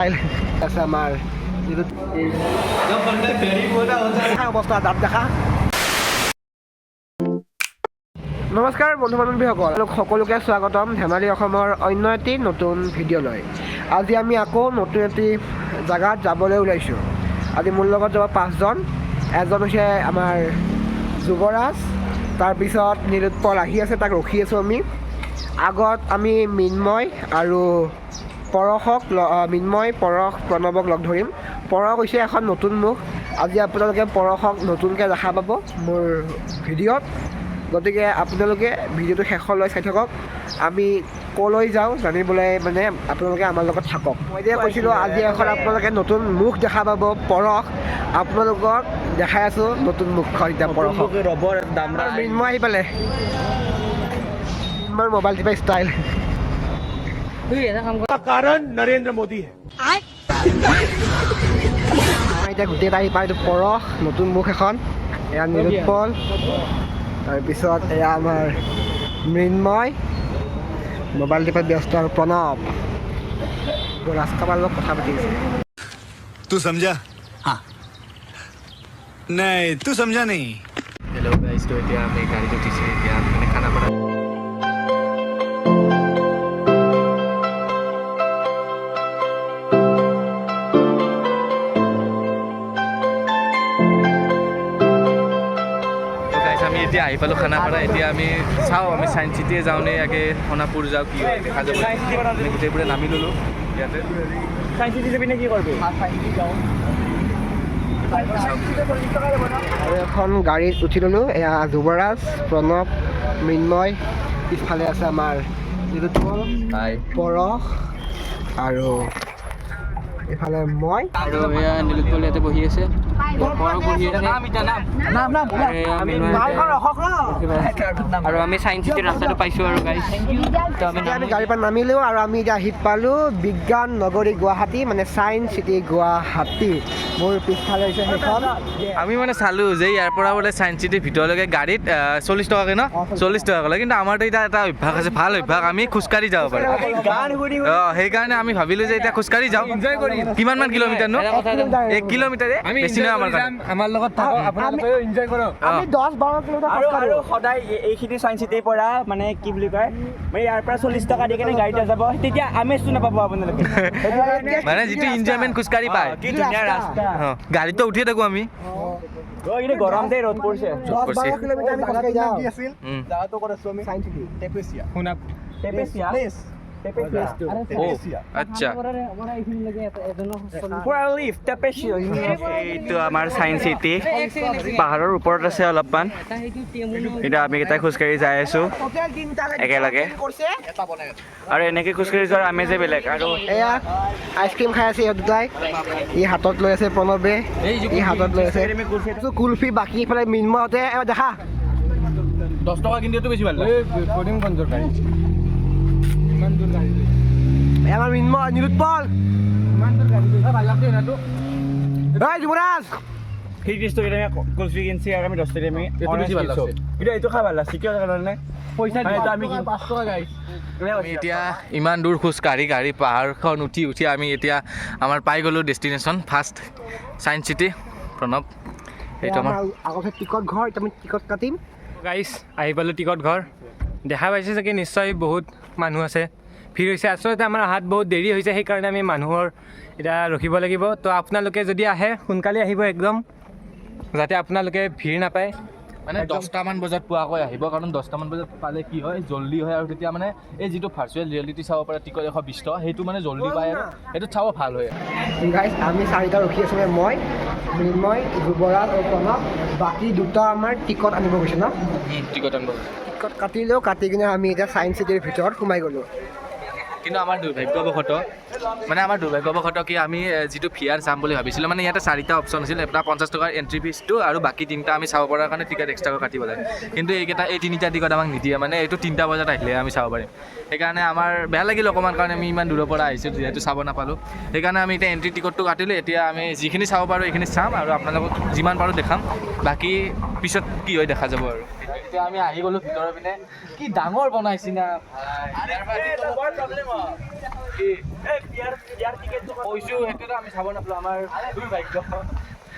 আছে আমাৰ অৱস্থা দাঁত দেখা। নমস্কাৰ বন্ধু বান্ধৱীসকল, সকলোকে স্বাগতম ধেমালি অসমৰ অন্য এটি নতুন ভিডিঅ'লৈ। আজি আমি আকৌ নতুন এটি জেগাত যাবলৈ ওলাইছোঁ। আজি মোৰ লগত যাব 5জন। এজন হৈছে আমাৰ যুৱৰাজ, তাৰপিছত নীলোৎপল আহি আছে, তাক ৰখি আছোঁ আমি। আগত আমি মৃন্ময় আৰু পৰশক পৰশ প্ৰণৱক লগ ধৰিম। পৰশ হৈছে এখন নতুন মুখ। আজি আপোনালোকে পৰশক নতুনকৈ দেখা পাব মোৰ ভিডিঅ'ত। গতিকে আপোনালোকে ভিডিঅ'টো শেষলৈ চাই থাকক। আমি ক'লৈ যাওঁ জানিবলৈ মানে আপোনালোকে আমাৰ লগত থাকক। মই যে কৈছিলোঁ আজি এখন আপোনালোকে নতুন মুখ দেখা পাব পৰশ। আপোনালোকক দেখাই আছোঁ নতুন মুখখন এতিয়া পৰশক। মৃন্ময় আহি পালে। মৃন্ময়ৰ মোবাইল টিপা ষ্টাইল। कारण नरेंद्र मोदी है। এতিয়া গোটেই আহি পায়। এইটো পৰশ, নতুন মুখ এখন। এয়া নীলোৎপল, তাৰপিছত এয়া আমাৰ মৃন্ময়, মোবাইল টিপাত ব্যস্ত, আৰু প্ৰণৱ ৰাস্তা পাৰ লগত কথা পাতি আছে। तू समझा? हाँ नहीं तू समझा नहीं। हेलो गाइस, तो এতিয়া আমি গাড়ীত উঠিছোঁ। এতিয়া আমি মানে খানাপাৰা এতিয়া আহি পালোঁ খানাপাৰা। এতিয়া আমি চাওঁ আমি চায়েন্স চিটিয়ে যাওঁ নে আগে সোণাপুৰ যাওঁ, কি হয় দেখা যাব। গোটেইবোৰে নামি ল'লোঁ ইয়াতে। साइंस सिटी से কি কৰবে? আৰু এখন গাড়ীত উঠি ল'লোঁ। এয়া যুৱৰাজ, প্ৰণৱ, মৃন্ময়, পিছফালে আছে আমাৰ নীলোৎপল, পৰশ, আৰু এইফালে মই আৰু এয়া নীলোৎপল ইয়াতে বহি আছে, আৰু আমি চায়েন্স চিটিৰ ৰাস্তাটো পাইছোঁ। আৰু গাইছ আমি গাড়ীৰ পৰা নামিলোঁ আৰু আমি এতিয়া আহি পালোঁ বিজ্ঞান নগৰী গুৱাহাটী, মানে চায়েন্স চিটি গুৱাহাটী। মোৰ পিছফালে হৈছে সেইখন। আমি মানে চালোঁ যে ইয়াৰ পৰা বোলে চায়েন্স চিটিৰ ভিতৰলৈকে গাড়ীত 40 টকাকৈ ন, 40 টকা ক'লে। কিন্তু আমাৰতো এতিয়া এটা অভ্যাস আছে, ভাল অভ্যাস, আমি খোজকাঢ়ি যাব পাৰোঁ। সেইকাৰণে আমি ভাবিলোঁ যে এতিয়া খোজকাঢ়ি যাওঁ। কিমানমান কিলোমিটাৰ নো? 1 কিলোমিটাৰে বেছি নহয় আমাৰ কাৰণে। আমাৰ লগত থাকক, আপোনালোকেও এনজয় কৰক। আমি 10-12 কিলোমিটাৰ খোজ আৰু কাঢ়োঁ। সদায় এইখিনি চায়েন্স চিটিৰ পৰা মানে কি বুলি কয়, মানে ইয়াৰ পৰা 40 টকা দি কেনে গাড়ীতে যাব, তেতিয়া আমেজটো নাপাব আপোনালোকে। মানে যিটো এনজয়মেণ্ট খোজকাঢ়ি পায়, কি ধুনীয়া ৰাস্তা। গাড়ীতো উঠিয়ে থাকোঁ আমি। কিন্তু গৰম দেই, ৰ'দ পৰিছে। 10-12 কিলোমিটাৰ আমি খোজকাঢ়ি যাওঁ। জাগাটো ক'ত আছো আমি? Science city Tepesia. টেপেচিয়া? আচ্ছা, এইটো আমাৰ চায়েন্স চিটি পাহাৰৰ ওপৰত আছে অলপমান। এতিয়া আমি কেইটা খোজকাঢ়ি যাই আছো একেলগে, আৰু এনেকে খোজকাঢ়ি যোৱাৰ আমেজে বেলেগ। আৰু এয়া আইচক্ৰীম খাই আছে ইহঁত দুটাই। ই হাতত লৈ আছে প্ৰণৱে, ই হাতত লৈ আছে কুলফি। বাকী ইফালে মৃন্ময়হঁতে দেখা 10 টকা কিনিলেতো বেছি ভাল লাগে। আমাৰ মৃন্ময়, নীলোৎপল, যুৱৰাজ। সেই টেষ্টটো আমি কুলফি কিনছি আৰু আমি 10 টকা আমি কিন্তু এইটো খাই ভাল লাগছে। কিয় কাৰণে পইচা আমি 5 টকা গাইছ। আমি এতিয়া ইমান দূৰ খোজকাঢ়ি পাহাৰখন উঠি আমি এতিয়া আমাৰ পাই গ'লোঁ destination, first science city. Pranab, এইটো আমাৰ আগতে টিকট ঘৰ, এতিয়া আমি টিকট কাটিম। গাইছ আহি পালোঁ টিকট ঘৰ। দেখা পাইছে চাগে নিশ্চয় বহুত মানুহ আছে, ভিৰ হৈছে। আচলতে আমাৰ অহাত বহুত দেৰি হৈছে, সেইকাৰণে আমি মানুহৰ এতিয়া ৰখিব লাগিব। তো আপোনালোকে যদি আহে সোনকালে আহিব একদম, যাতে আপোনালোকে ভিৰ নাপায়। মানে 10টামান বজাত পোৱাকৈ আহিব, কাৰণ 10টামান বজাত পালে কি হয়, জল্দি হয়। আৰু তেতিয়া মানে এই যিটো ভাৰ্চুৱেল ৰিয়েলিটি চাব পাৰে টিকট 120 টকা, সেইটো মানে জল্দি পায় আৰু সেইটো চাব ভাল হয়। গাইছ আমি 4টা ৰখি আছোঁ, মই, মৃন্ময়, যুৱৰাজ আৰু প্ৰণৱ। বাকী দুটা আমাৰ টিকট আনিব গৈছে ন। টিকট আনিব টিকট কাটিলেও, কাটি কিনে আমি এতিয়া চায়েন্স চিটিৰ ভিতৰত সোমাই গ'লোঁ। কিন্তু আমাৰ দুৰ্ভাগ্যবশত কি আমি যিটো ভিআৰ চাম বুলি ভাবিছিলোঁ, মানে ইয়াতে 4টা অপশ্যন আছিল। এটা 50 টকাৰ এণ্ট্ৰি ফিজটো, আৰু বাকী 3টা আমি চাব পৰাৰ কাৰণে টিকট এক্সট্ৰাকৈ কাটিব লাগে। কিন্তু এই 3টা টিকট আমাক নিদিয়ে, মানে এইটো 3টা বজাত আহিলে আমি চাব পাৰিম। সেইকাৰণে আমাৰ বেয়া লাগিল অকণমান, কাৰণ আমি ইমান দূৰৰ পৰা আহিছোঁ, যিহেতু চাব নাপালোঁ। সেইকাৰণে আমি এতিয়া এণ্ট্ৰি টিকটটো কাটিলোঁ। এতিয়া আমি যিখিনি চাব পাৰোঁ এইখিনি চাম, আৰু আপোনালোকক যিমান পাৰোঁ দেখাম। বাকী পিছত কি হয় দেখা যাব। আৰু এতিয়া আমি আহি গ'লোঁ ভিতৰৰ পিনে। কি ডাঙৰ বনাইছি না ভাই। কৈছোঁ সেইটোতো আমি চাব নাপালোঁ আমাৰ দুৰ্ভাগ্য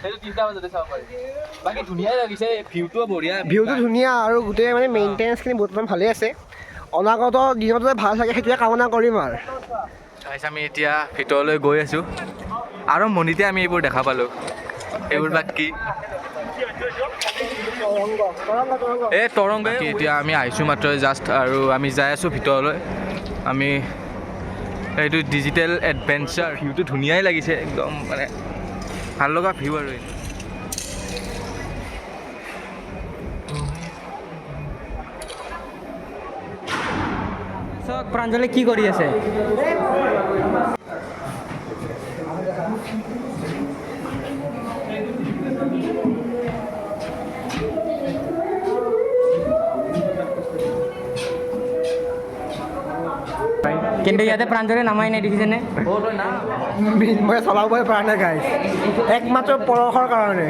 সেইটো 3টা বজাতে চাব পাৰি বাকী ধুনীয়াই লাগিছে ভিউটোও বঢ়িয়া ভিউটো ধুনীয়া আৰু গোটেই মানে মেইনটেনেঞ্চখিনি বৰ্তমান ভালেই আছে অনাগত দিনত যে ভাল থাকে সেইটোৱে কামনা কৰিম আৰু তাৰপিছত আমি এতিয়া ভিতৰলৈ গৈ আছোঁ আৰম্ভণিতে আমি এইবোৰ দেখা পালোঁ এইবোৰ বা কি এই তৰংগ এতিয়া আমি আহিছোঁ মাত্ৰ জাষ্ট আৰু আমি যাই আছোঁ ভিতৰলৈ আমি এইটো ডিজিটেল এডভেঞ্চাৰ ভিউটো ধুনীয়াই লাগিছে একদম মানে ভাল লগা ভিউ আৰু প্ৰাঞ্জলে কি কৰি আছে কিন্তু ইয়াতে প্ৰাঞ্জলে নামাই নাই দেখিছেনে মই চলাবই পৰা নাই গাইছ একমাত্ৰ পৰসৰ কাৰণে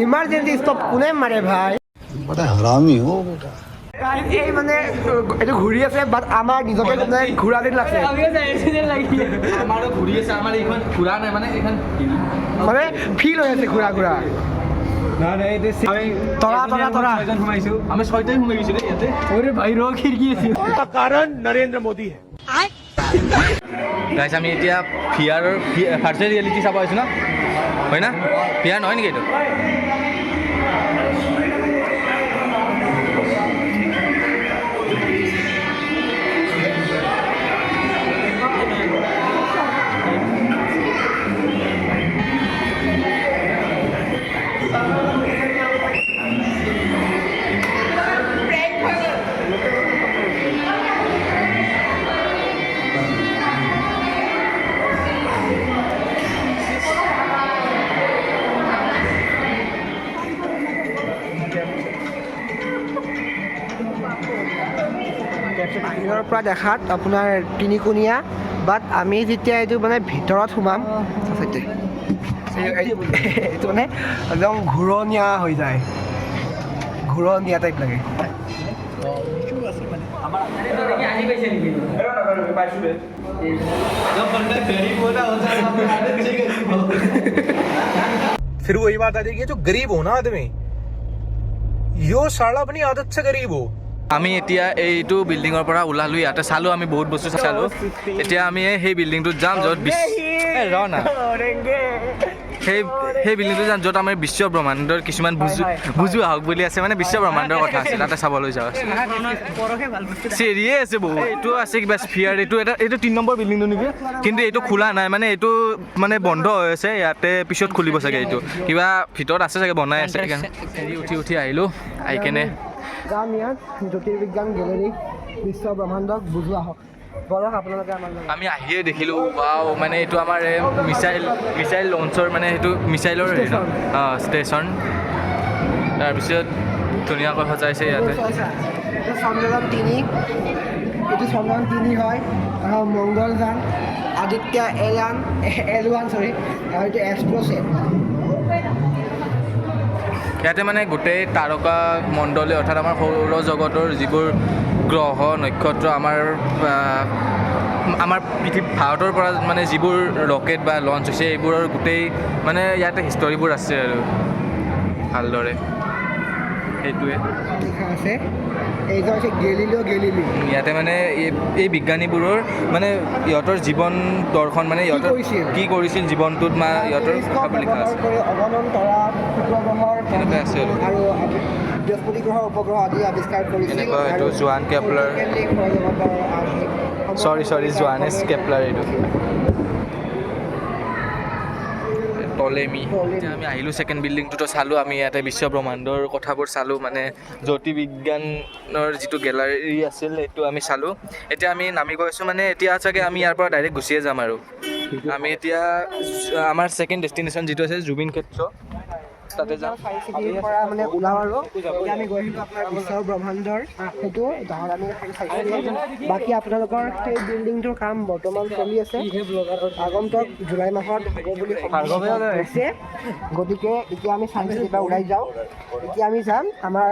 ইমাৰ্জেঞ্চি ষ্টপ কোনে মাৰে ভাই बड़ा हरामी हो बेटा এই মানে এইটো ঘূৰি আছে বাট আমাৰ নিজকে মানে ঘূৰা যেন লাগছে আমাৰো ঘূৰি আছে আমাৰ এইখন ঘূৰা নাই মানে এইখন মানে ফিল হৈ আছে ঘূৰা ঘূৰা তৰা তৰা তৰা আমি 6টাই সোমাই গৈছিলোঁ ইয়াতে বাহিৰৰ খিৰিকী আছে গাইছ আমি এতিয়া ভিআৰৰ ভাৰ্চুৱেল ৰিয়েলিটি চাব আহিছোঁ ন হয় না ভিআৰ নহয় নেকি এইটো বাহিৰৰ পৰা দেখাত আপোনাৰ তিনিকোণীয়া বাট আমি যেতিয়া এইটো মানে ভিতৰত সোমাম এইটো মানে একদম ঘূৰণীয়া হৈ যায় ঘূৰণীয়া টাইপ লাগে फिर वही बात आ जाएगी जो गरीब हो ना आदमी यो साला अपनी आदत से गरीब हो আমি এতিয়া এইটো বিল্ডিঙৰ পৰা ওলালোঁ ইয়াতে চালোঁ আমি বহুত বস্তু চালোঁ এতিয়া আমি সেই বিল্ডিংটোত যাম য'ত ৰ না সেই বিল্ডিংটোত যাম য'ত আমাৰ বিশ্ব ব্ৰহ্মাণ্ডৰ কিছুমান বুজু আহক বুলি আছে মানে বিশ্ব ব্ৰহ্মাণ্ডৰ কথা আছে তাতে চাবলৈ যাওঁ চিৰিয়ে আছে বহুত এইটো আছে কিবা স্ফিয়াৰ এইটো 3 নম্বৰ বিল্ডিংটো নেকি কিন্তু এইটো খোলা নাই মানে এইটো মানে বন্ধ হৈ আছে ইয়াতে পিছত খুলিব চাগে এইটো কিবা ভিতৰত আছে চাগে বনাই আছে উঠি আহিলোঁ আহি কেনে যাম ইয়াত জ্যোতিৰ্বিজ্ঞান গেলেৰী বিশ্ব ব্ৰহ্মাণ্ডক বুজোৱা হওক বলক আপোনালোকে আমাৰ আমি আহিয়ে দেখিলোঁ ৱাও মানে এইটো আমাৰ মিছাইল লঞ্চৰ মানে সেইটো মিছাইলৰ হেৰি ন ষ্টেচন তাৰপিছত ধুনীয়াকৈ সজাইছে ইয়াতে চন্দ্ৰযান 3 এইটো চন্দ্ৰযান 3 হয় আৰু মংগলযান আদিত্য L1 আৰু এইটো এষ্ট্ৰ'ছেট ইয়াতে মানে গোটেই তাৰকা মণ্ডলী অৰ্থাৎ আমাৰ সৌৰজগতৰ যিবোৰ গ্ৰহ নক্ষত্ৰ আমাৰ পৃথিৱী ভাৰতৰ পৰা মানে যিবোৰ ৰকেট বা লঞ্চ হৈছে এইবোৰৰ গোটেই মানে ইয়াতে হিষ্টৰীবোৰ আছে আৰু ভালদৰে সেইটোৱে লিখা আছে এইটো হৈছে গেলিলি ইয়াতে মানে এই বিজ্ঞানীবোৰৰ মানে ইহঁতৰ জীৱন দৰ্শন মানে ইহঁতৰ কি কৰিছিল জীৱনটোত ইহঁতৰ কথাবোৰ লিখা আছে অগণন তৰা শুক্ৰ গ্ৰহৰ এনেকুৱা আছে আৰু বৃহস্পতি গ্ৰহৰ উপগ্ৰহ আদি আৱিষ্কাৰ কৰিছিল এনেকুৱা এইটো জোৱান কেপলাৰ জোৱানেছ কেপলাৰ এইটো টলেমি এতিয়া আমি আহিলোঁ ছেকেণ্ড বিল্ডিংটোতো চালোঁ আমি ইয়াতে বিশ্ব ব্ৰহ্মাণ্ডৰ কথাবোৰ চালোঁ মানে জ্যোতিৰ্বিজ্ঞানৰ যিটো গেলাৰী আছিল সেইটো আমি চালোঁ এতিয়া আমি নামি গৈ আছোঁ মানে এতিয়া চাগে আমি ইয়াৰ পৰা ডাইৰেক্ট গুচিয়ে যাম আৰু আমি এতিয়া আমাৰ ছেকেণ্ড ডেষ্টিনেশ্যন যিটো আছে জুবিন ক্ষেত্ৰ তাতে যাম। চায়েন্স চিটিৰ পৰা মানে ওলাওঁ আৰু এতিয়া আমি গৈ আহিলোঁ আপোনাৰ বিশ্ব ব্ৰহ্মাণ্ডৰ সেইটো তাহত আমি চাইছিলোঁ। বাকী আপোনালোকৰ সেই বিল্ডিংটোৰ কাম বৰ্তমান চলি আছে, আগন্তুক জুলাই মাহত হ'ব বুলি হৈছে। গতিকে এতিয়া আমি চায়েন্স চিটিৰ পৰা ওলাই যাওঁ। এতিয়া আমি যাম আমাৰ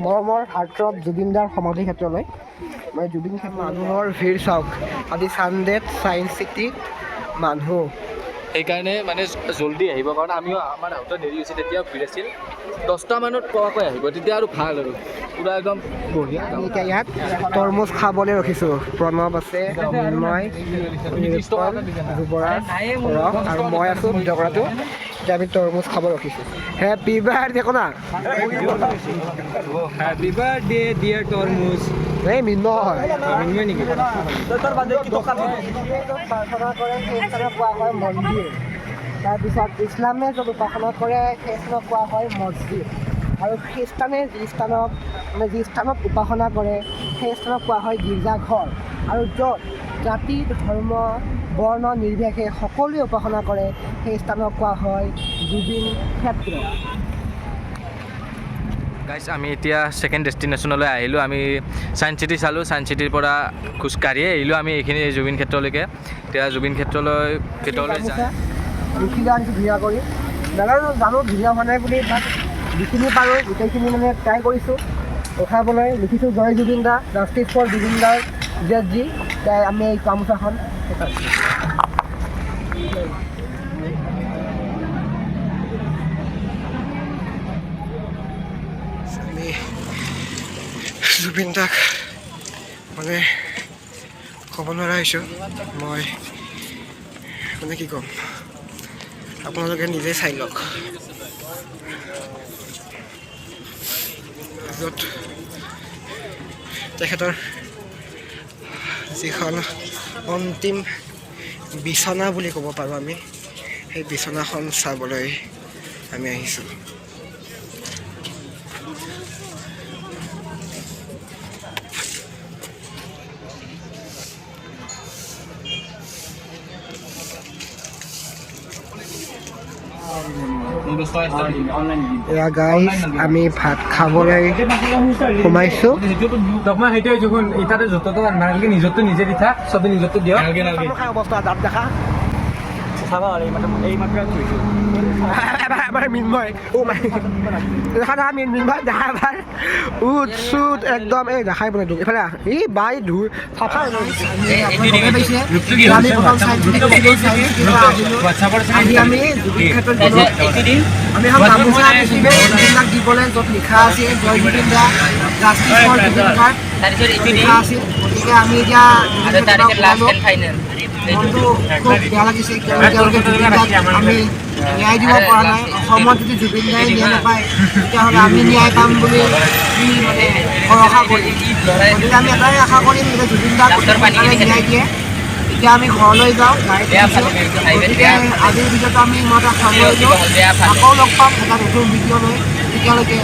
মৰমৰ হাৰ্টথ্ৰব জুবিন দাৰ সমাধি ক্ষেত্ৰলৈ। মানে জুবিন ক্ষেত্ৰ মানুহৰ ভিৰ চাওক, আজি ছানডেত চায়েন্স চিটিত মানুহ। সেইকাৰণে মানে জল্দি আহিব, কাৰণ আমিও আমাৰ আহোঁতে দেৰি হৈছে, তেতিয়া ভিৰ আছিল। 10টা মানত পোৱাকৈ আহিব, তেতিয়া আৰু ভাল আৰু পূৰা একদম বঢ়িয়া। আমি এতিয়া ইয়াত তৰমুজ খাবলৈ ৰখিছোঁ। প্ৰণৱ আছে, মই, নিৰুপল, যুৱৰাজ, ৰস আৰু মই আছোঁ জগৰাটো। এতিয়া আমি তৰমুজ খাব ৰখিছোঁ। হেপী বাৰ্থডে কনা। হেপী বাৰ্থডে ডিয়াৰ তৰমুজ। এই মিন্ময় মিন্ময় নেকি? প্ৰাৰ্থনা কৰে সেই স্থানক কোৱা হয় মন্দিৰ। তাৰপিছত ইছলামে য'ত উপাসনা কৰে সেই স্থানক কোৱা হয় মছজিদ। আৰু খ্ৰীষ্টানে যি স্থানত উপাসনা কৰে সেই স্থানক কোৱা হয় গীৰ্জাঘৰ। আৰু য'ত জাতি ধৰ্ম বৰ্ণ নিৰ্বিশেষে সকলোৱে উপাসনা কৰে সেই স্থানক কোৱা হয় জুবিন ক্ষেত্ৰ। গাইছ, আমি এতিয়া ছেকেণ্ড ডেষ্টিনেশ্যনলৈ আহিলোঁ। আমি চায়েন্স চিটি চালোঁ, চায়েন্স চিটিৰ পৰা খোজকাঢ়িয়ে আহিলোঁ আমি এইখিনি জুবিন ক্ষেত্ৰলৈকে। এতিয়া জুবিন ক্ষেত্ৰলৈ যাই লিখি লোৱা আনিছোঁ ধুনীয়া কৰি। নাজানো জানো ধুনীয়া হোৱা নাই বুলি, তাত যিখিনি পাৰোঁ গোটেইখিনি মানে ট্ৰাই কৰিছোঁ উঠাবলৈ। লিখিছোঁ জয় জুবিন দা, জাষ্টিছ ফৰ জুবিন দাৰ জেজি। তাই আমি এই গামোচাখন আমি জুবিন দাক মানে ক'ব নোৱাৰা হৈছোঁ। মই মানে কি ক'ম, আপোনালোকে নিজে চাই লওক। য'ত তেখেতৰ যিখন অন্তিম বিচনা বুলি ক'ব পাৰোঁ আমি, সেই বিচনাখন চাবলৈ আমি আহিছোঁ। এয়া গাইজ, আমি ভাত খাবলৈ সোমাইছোঁ। তোমার সেইটাই যখন এটাতে যতটা নালগে নিজৰটো নিজে দি থাক, চবে নিজৰটো দিয়ক। অৱস্থা দাঁত দেখা এবাৰ মিন্ময় দেখা দেখা মিন্ময় দেখা এবাৰ উঠ চুট একদম এই দেখাই বোলে তোক এইফালে এই বাই ধুই চাফা আমি জুবিন ক্ষেত্ৰত আমি এখন গামোচা আনিছিলোঁ জুবিনদাক দিবলৈ, য'ত লিখা আছে জয় জুবিন দা, জাষ্টিছ ফৰ জুবিন গাৰ্গ লিখা আছিল। গতিকে আমি এতিয়া মনটো খুব বেয়া লাগিছে, তেওঁলোকে জুবিনদাক আমি ন্যায় দিব পৰা নাই। অসমত যদি জুবিন দাই ন্যায় নাপায় তেতিয়াহ'লে আমি ন্যায় পাম বুলি মানে ভৰসা কৰিম। গতিকে আমি এটাই আশা কৰিম যে জুবিন দাক ন্যায় দিয়ে। এতিয়া আমি ঘৰলৈ যাওঁ, গাড়ীত গতিকে আজিৰ ভিডিঅ'টো আমি ইমানটা সামৰিলোঁ। আকৌ লগ পাম এটা নতুন ভিডিঅ' লৈ, তেতিয়ালৈকে